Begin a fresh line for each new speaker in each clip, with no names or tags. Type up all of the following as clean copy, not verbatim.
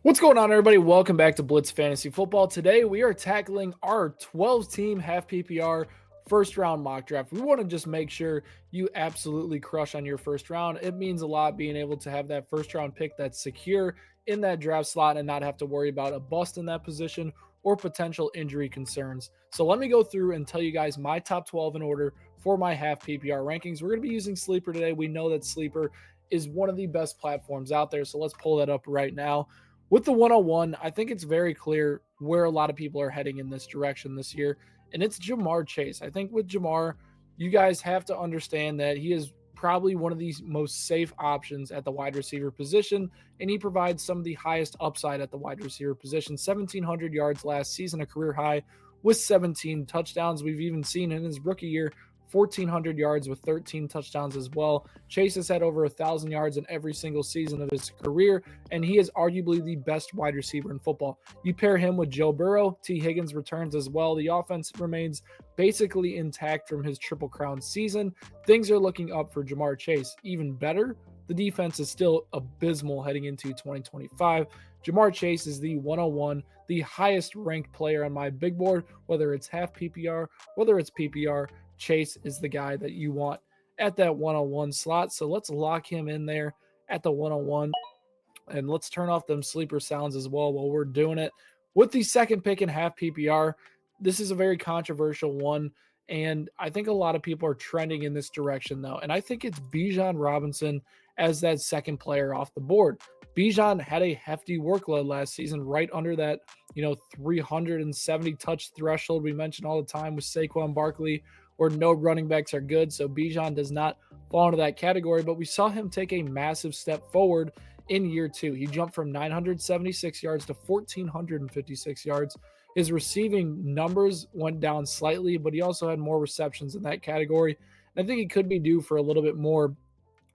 What's going on, everybody? Welcome back to Blitz Fantasy Football. Today, we are tackling our 12-team half PPR first-round mock draft. We want to just make sure you absolutely crush on your first round. It means a lot being able to have that first-round pick that's secure in that draft slot and not have to worry about a bust in that position or potential injury concerns. So let me go through and tell you guys my top 12 in order for my half PPR rankings. We're going to be using Sleeper today. We know that Sleeper is one of the best platforms out there, so let's pull that up right now. With the 101, I think it's very clear where a lot of people are heading in this direction this year, and it's Ja'Marr Chase. I think with Ja'Marr, you guys have to understand that he is probably one of the most safe options at the wide receiver position, and he provides some of the highest upside at the wide receiver position. 1,700 yards last season, a career high with 17 touchdowns. We've even seen in his rookie year 1,400 yards with 13 touchdowns as well. Chase has had over 1,000 yards in every single season of his career, and he is arguably the best wide receiver in football. You pair him with Joe Burrow, T. Higgins returns as well. The offense remains basically intact from his Triple Crown season. Things are looking up for Ja'Marr Chase. Even better, the defense is still abysmal heading into 2025. Ja'Marr Chase is the 101, the highest ranked player on my big board, whether it's half PPR, whether it's PPR. Chase is the guy that you want at that 101 slot. So let's lock him in there at the 101. And let's turn off them sleeper sounds as well while we're doing it. With the second pick in half PPR, this is a very controversial one. And I think a lot of people are trending in this direction, though. And I think it's Bijan Robinson as that second player off the board. Bijan had a hefty workload last season, right under that, 370 touch threshold we mentioned all the time with Saquon Barkley, where no running backs are good. So Bijan does not fall into that category, but we saw him take a massive step forward in year two. He jumped from 976 yards to 1,456 yards. His receiving numbers went down slightly, but he also had more receptions in that category. And I think he could be due for a little bit more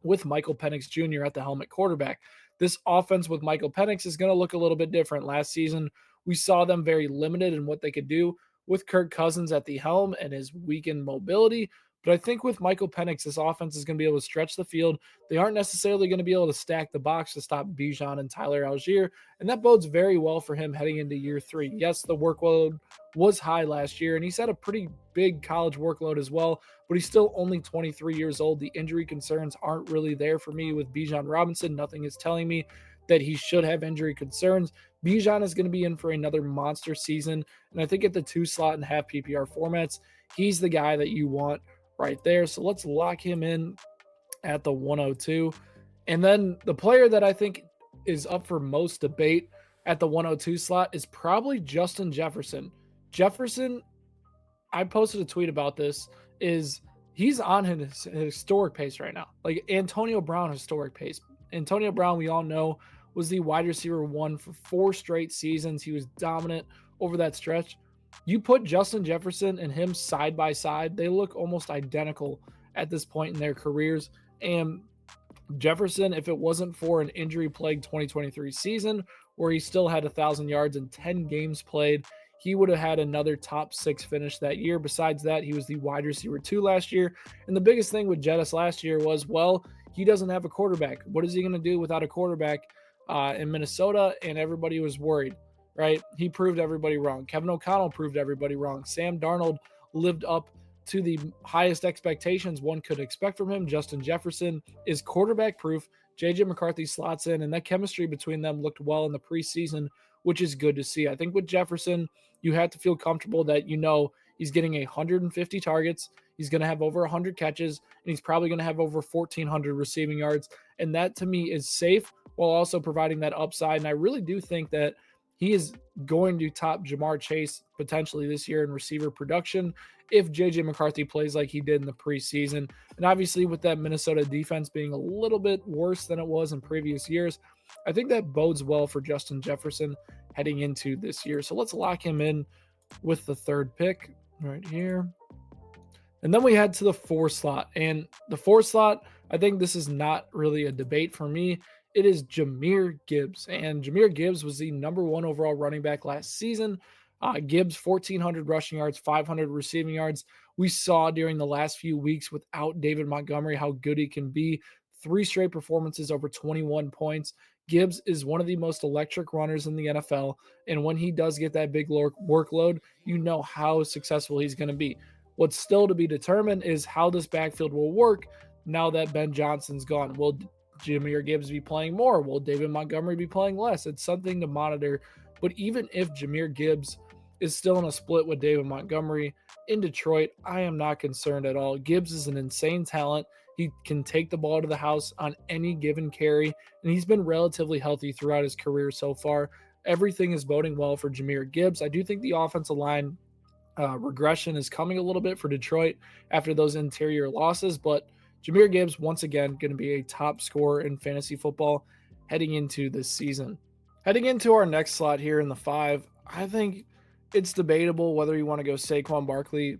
with Michael Penix Jr. at the helmet quarterback. This offense with Michael Penix is going to look a little bit different. Last season, we saw them very limited in what they could do with Kirk Cousins at the helm and his weakened mobility. But I think with Michael Penix, this offense is going to be able to stretch the field. They aren't necessarily going to be able to stack the box to stop Bijan and Tyler Algier, and that bodes very well for him heading into year three. Yes, the workload was high last year, and he's had a pretty big college workload as well, but he's still only 23 years old. The injury concerns aren't really there for me with Bijan Robinson. Nothing is telling me that he should have injury concerns. Bijan is going to be in for another monster season, and I think at the 2 slot and half PPR formats, he's the guy that you want right there. So let's lock him in at the 102. And then the player that I think is up for most debate at the 102 slot is probably Justin Jefferson. Jefferson, I posted a tweet about this, he's on his historic pace right now. Like Antonio Brown historic pace. Antonio Brown, we all know, was the wide receiver 1 for 4 straight seasons. He was dominant over that stretch. You put Justin Jefferson and him side by side, they look almost identical at this point in their careers. And Jefferson, if it wasn't for an injury-plagued 2023 season where he still had 1,000 yards in 10 games played, he would have had another top 6 finish that year. Besides that, he was the wide receiver 2 last year. And the biggest thing with Jettis last year was, well, he doesn't have a quarterback. What is he going to do without a quarterback in Minnesota? And everybody was worried, right? He proved everybody wrong. Kevin O'Connell proved everybody wrong. Sam Darnold lived up to the highest expectations one could expect from him. Justin Jefferson is quarterback proof. JJ McCarthy slots in, and that chemistry between them looked well in the preseason, which is good to see. I think with Jefferson, you have to feel comfortable that he's getting 150 targets. He's going to have over 100 catches, and he's probably going to have over 1,400 receiving yards. And that, to me, is safe while also providing that upside. And I really do think that he is going to top Ja'Marr Chase potentially this year in receiver production if J.J. McCarthy plays like he did in the preseason. And obviously with that Minnesota defense being a little bit worse than it was in previous years, I think that bodes well for Justin Jefferson heading into this year. So let's lock him in with the 3rd pick right here. And then we head to the 4 slot. And the 4 slot, I think this is not really a debate for me. It is Jameer Gibbs. And Jameer Gibbs was the number 1 overall running back last season. Gibbs, 1,400 rushing yards, 500 receiving yards. We saw during the last few weeks without David Montgomery how good he can be. 3 straight performances over 21 points. Gibbs is one of the most electric runners in the NFL. And when he does get that big workload, you know how successful he's going to be. What's still to be determined is how this backfield will work now that Ben Johnson's gone. Will Jahmyr Gibbs be playing more? Will David Montgomery be playing less? It's something to monitor. But even if Jahmyr Gibbs is still in a split with David Montgomery in Detroit, I am not concerned at all. Gibbs is an insane talent. He can take the ball to the house on any given carry, and he's been relatively healthy throughout his career so far. Everything is boding well for Jahmyr Gibbs. I do think the offensive line regression is coming a little bit for Detroit after those interior losses, but Jahmyr Gibbs, once again, going to be a top scorer in fantasy football heading into this season. Heading into our next slot here in the 5, I think it's debatable whether you want to go Saquon Barkley,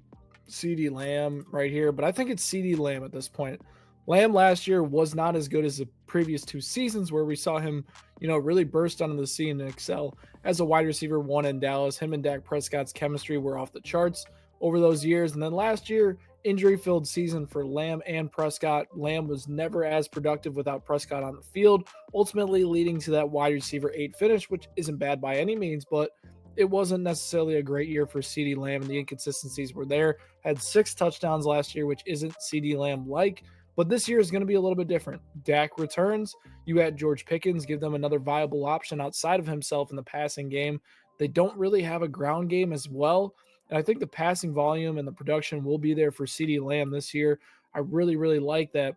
CeeDee Lamb right here, but I think it's CeeDee Lamb at this point. Lamb last year was not as good as the previous 2 seasons where we saw him, really burst onto the scene and excel as a wide receiver 1 in Dallas. Him and Dak Prescott's chemistry were off the charts over those years. And then last year, injury-filled season for Lamb and Prescott. Lamb was never as productive without Prescott on the field, ultimately leading to that wide receiver 8 finish, which isn't bad by any means, but it wasn't necessarily a great year for CeeDee Lamb, and the inconsistencies were there. Had 6 touchdowns last year, which isn't CeeDee Lamb-like, but this year is going to be a little bit different. Dak returns. You add George Pickens, give them another viable option outside of himself in the passing game. They don't really have a ground game as well, and I think the passing volume and the production will be there for CeeDee Lamb this year. I really, really like that.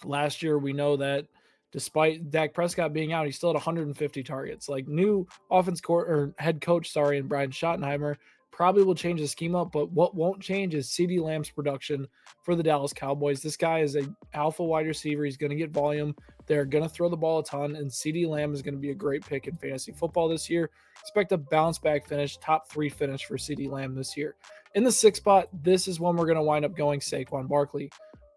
Last year, we know that despite Dak Prescott being out, he still had 150 targets. Like, new head coach, and Brian Schottenheimer probably will change the scheme up, but what won't change is CeeDee Lamb's production for the Dallas Cowboys. This guy is an alpha wide receiver. He's going to get volume. They're going to throw the ball a ton, and CeeDee Lamb is going to be a great pick in fantasy football this year. Expect a bounce back finish, top 3 finish for CeeDee Lamb this year. In the 6th spot, this is when we're going to wind up going Saquon Barkley.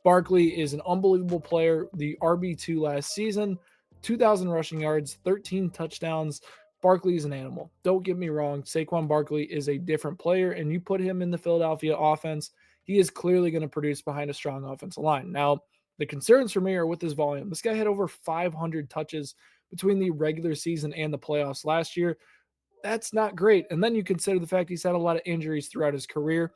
Barkley is an unbelievable player. The RB2 last season, 2,000 rushing yards, 13 touchdowns. Barkley is an animal. Don't get me wrong. Saquon Barkley is a different player, and you put him in the Philadelphia offense, he is clearly going to produce behind a strong offensive line. Now, the concerns for me are with his volume. This guy had over 500 touches between the regular season and the playoffs last year. That's not great. And then you consider the fact he's had a lot of injuries throughout his career.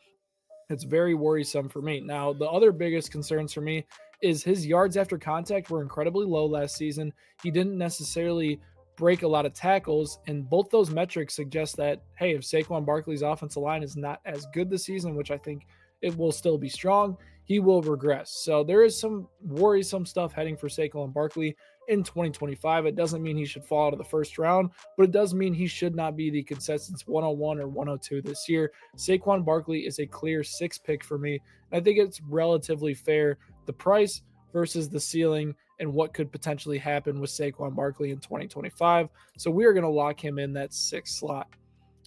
It's very worrisome for me. Now, the other biggest concerns for me is his yards after contact were incredibly low last season. He didn't necessarily break a lot of tackles, and both those metrics suggest that, hey, if Saquon Barkley's offensive line is not as good this season, which I think it will still be strong, he will regress. So there is some worrisome stuff heading for Saquon Barkley in 2025. It doesn't mean he should fall out of the first round, but it does mean he should not be the consensus 101 or 102 this year. Saquon Barkley is a clear 6 pick for me. And I think it's relatively fair. The price versus the ceiling and what could potentially happen with Saquon Barkley in 2025. So we are going to lock him in that 6th slot.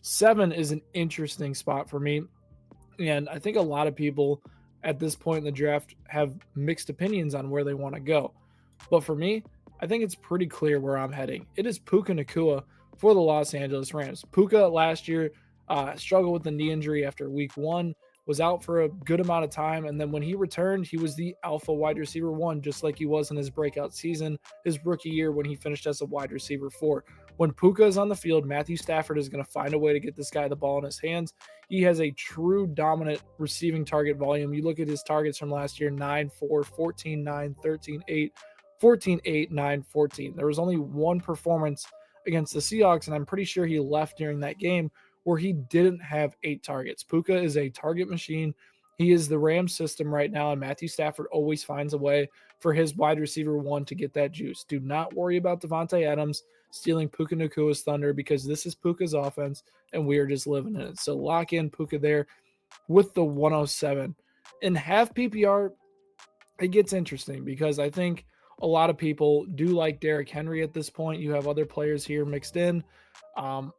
7 is an interesting spot for me. And I think a lot of people at this point in the draft have mixed opinions on where they want to go. But for me, I think it's pretty clear where I'm heading. It is Puka Nacua for the Los Angeles Rams. Puka last year struggled with the knee injury after week 1, was out for a good amount of time, and then when he returned, he was the alpha wide receiver 1, just like he was in his breakout season, his rookie year when he finished as a wide receiver 4. When Puka is on the field, Matthew Stafford is going to find a way to get this guy the ball in his hands. He has a true dominant receiving target volume. You look at his targets from last year, 9, 4, 14, 9, 13, 8, 14, 8, 9, 14. There was only one performance against the Seahawks, and I'm pretty sure he left during that game, where he didn't have 8 targets. Puka is a target machine. He is the Rams system right now, and Matthew Stafford always finds a way for his wide receiver 1 to get that juice. Do not worry about Devontae Adams stealing Puka Nacua's thunder, because this is Puka's offense, and we are just living in it. So lock in Puka there with the 107. In half PPR, it gets interesting because I think a lot of people do like Derrick Henry at this point. You have other players here mixed in. I'm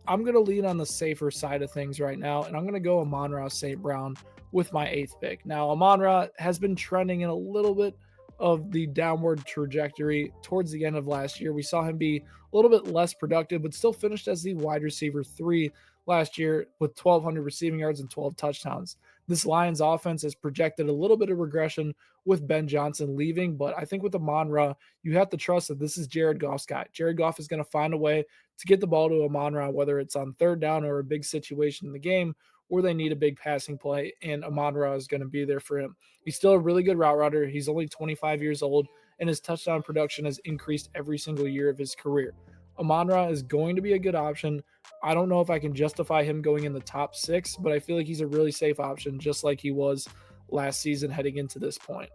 going to lean on the safer side of things right now, and I'm going to go Amon-Ra St. Brown with my 8th pick. Now, Amon-Ra has been trending in a little bit of the downward trajectory towards the end of last year. We saw him be a little bit less productive, but still finished as the wide receiver 3 last year with 1,200 receiving yards and 12 touchdowns. This Lions offense has projected a little bit of regression with Ben Johnson leaving, but I think with Amon-Ra, you have to trust that this is Jared Goff's guy. Jared Goff is going to find a way to get the ball to Amon-Ra, whether it's on third down or a big situation in the game, or they need a big passing play, and Amon-Ra is going to be there for him. He's still a really good route runner. He's only 25 years old, and his touchdown production has increased every single year of his career. Amon-Ra is going to be a good option. I don't know if I can justify him going in the top 6, but I feel like he's a really safe option, just like he was last season heading into this point.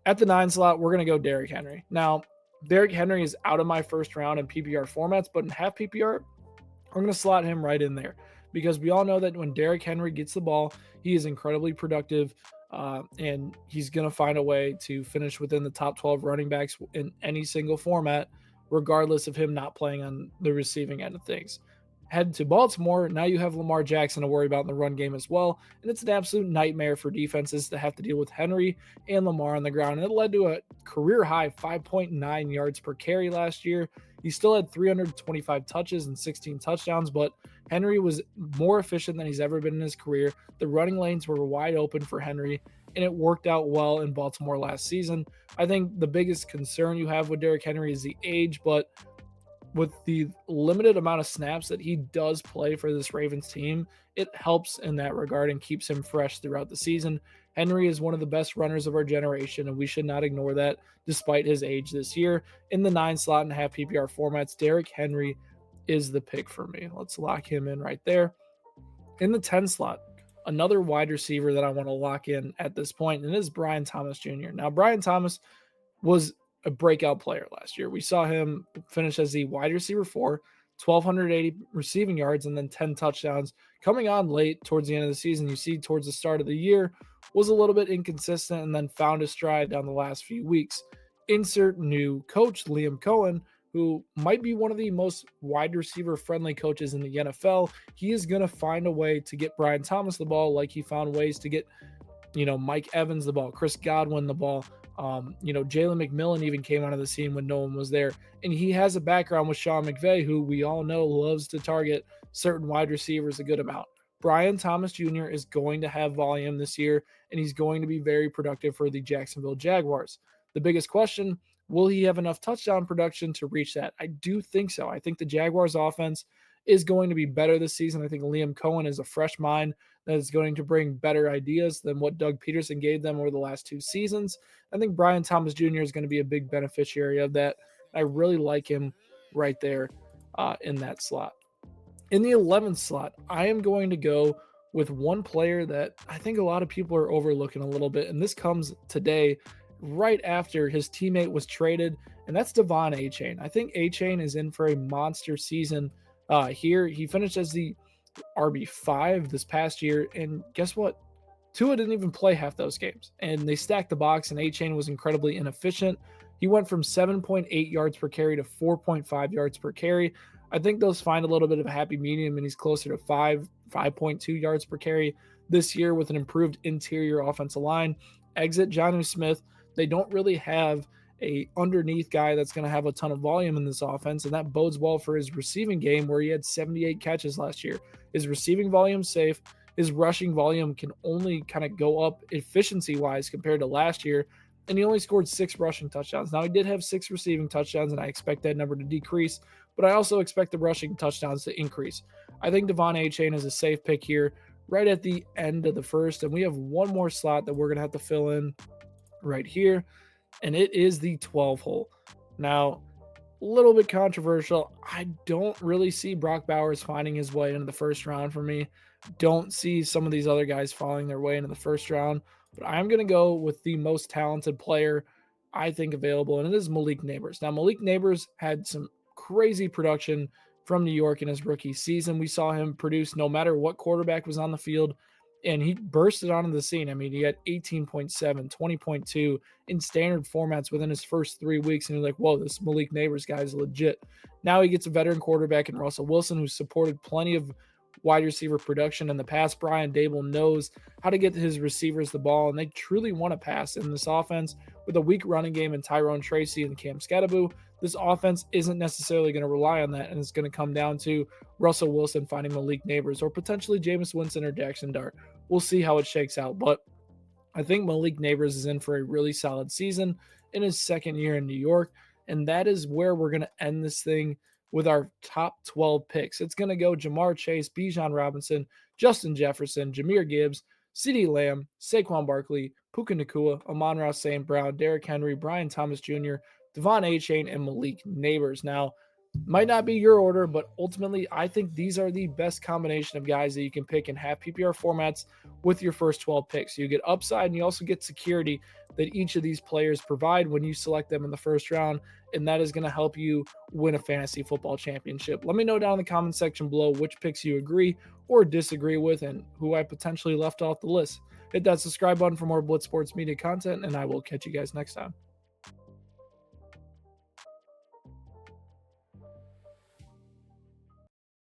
At the 9 slot, we're going to go Derrick Henry. Now, Derrick Henry is out of my first round in PPR formats, but in half PPR, I'm going to slot him right in there because we all know that when Derrick Henry gets the ball, he is incredibly productive, and he's going to find a way to finish within the top 12 running backs in any single format, regardless of him not playing on the receiving end of things. Head to Baltimore, now you have Lamar Jackson to worry about in the run game as well, and it's an absolute nightmare for defenses to have to deal with Henry and Lamar on the ground, and it led to a career-high 5.9 yards per carry last year. He still had 325 touches and 16 touchdowns, but Henry was more efficient than he's ever been in his career. The running lanes were wide open for Henry, and it worked out well in Baltimore last season. I think the biggest concern you have with Derrick Henry is the age, but with the limited amount of snaps that he does play for this Ravens team, it helps in that regard and keeps him fresh throughout the season. Henry is one of the best runners of our generation, and we should not ignore that despite his age this year. In the 9 slot and half PPR formats, Derrick Henry is the pick for me. Let's lock him in right there. In the 10 slot, another wide receiver that I want to lock in at this point, and it is Brian Thomas Jr. Now, Brian Thomas was a breakout player last year. We saw him finish as the wide receiver 4, 1,280 receiving yards, and then 10 touchdowns. Coming on late towards the end of the season, you see towards the start of the year, was a little bit inconsistent and then found his stride down the last few weeks. Insert new coach, Liam Cohen, who might be one of the most wide receiver friendly coaches in the NFL. He is going to find a way to get Brian Thomas the ball like he found ways to get, Mike Evans the ball, Chris Godwin the ball. Jalen McMillan even came onto the scene when no one was there. And he has a background with Sean McVay, who we all know loves to target certain wide receivers a good amount. Brian Thomas Jr. is going to have volume this year, and he's going to be very productive for the Jacksonville Jaguars. The biggest question, will he have enough touchdown production to reach that? I do think so. I think the Jaguars offense is going to be better this season. I think Liam Cohen is a fresh mind that is going to bring better ideas than what Doug Peterson gave them over the last 2 seasons. I think Brian Thomas Jr. is going to be a big beneficiary of that. I really like him right there in that slot. In the 11th slot, I am going to go with one player that I think a lot of people are overlooking a little bit, and this comes today right after his teammate was traded, and that's Devon Achane. I think Achane is in for a monster season here. He finished as the RB5 this past year, and guess what? Tua didn't even play half those games, and they stacked the box, and Achane was incredibly inefficient. He went from 7.8 yards per carry to 4.5 yards per carry. I think those find a little bit of a happy medium, and he's closer to 5.2 yards per carry this year with an improved interior offensive line. Exit Jonnu Smith. They don't really have a underneath guy that's going to have a ton of volume in this offense, and that bodes well for his receiving game where he had 78 catches last year. His receiving volume safe. His rushing volume can only kind of go up efficiency-wise compared to last year, and he only scored 6 rushing touchdowns. Now, he did have 6 receiving touchdowns, and I expect that number to decrease, but I also expect the rushing touchdowns to increase. I think Devon Achane is a safe pick here right at the end of the first, and we have one more slot that we're going to have to fill in right here, and it is the 12 hole. Now, a little bit controversial. I don't really see Brock Bowers finding his way into the first round for me. Don't see some of these other guys falling their way into the first round, but I'm going to go with the most talented player I think available, and it is Malik Nabers. Now, Malik Nabers had some crazy production from New York in his rookie season. We saw him produce no matter what quarterback was on the field, and he bursted onto the scene. I mean, he had 18.7, 20.2 in standard formats within his first 3 weeks, and you're like, whoa, this Malik Nabers guy is legit. Now he gets a veteran quarterback in Russell Wilson, who's supported plenty of wide receiver production in the past. Brian Dable knows how to get his receivers the ball, and they truly want to pass in this offense. With a weak running game in Tyrone Tracy and Cam Scatteraboo, this offense isn't necessarily going to rely on that, and it's going to come down to Russell Wilson finding Malik Nabers or potentially Jameis Winston or Jackson Dart. we'll see how it shakes out. But I think Malik Nabers is in for a really solid season in his second year in New York. And that is where we're going to end this thing with our top 12 picks. It's going to go Ja'Marr Chase, Bijan Robinson, Justin Jefferson, Jameer Gibbs, CeeDee Lamb, Saquon Barkley, Puka Nacua, Amon-Ra St. Brown, Derrick Henry, Brian Thomas Jr., Devon Achane, and Malik Nabers. Now, might not be your order, but ultimately, I think these are the best combination of guys that you can pick in half PPR formats with your first 12 picks. You get upside and you also get security that each of these players provide when you select them in the first round, and that is going to help you win a fantasy football championship. Let me know down in the comment section below which picks you agree or disagree with and who I potentially left off the list. Hit that subscribe button for more Blitz Sports Media content, and I will catch you guys next time.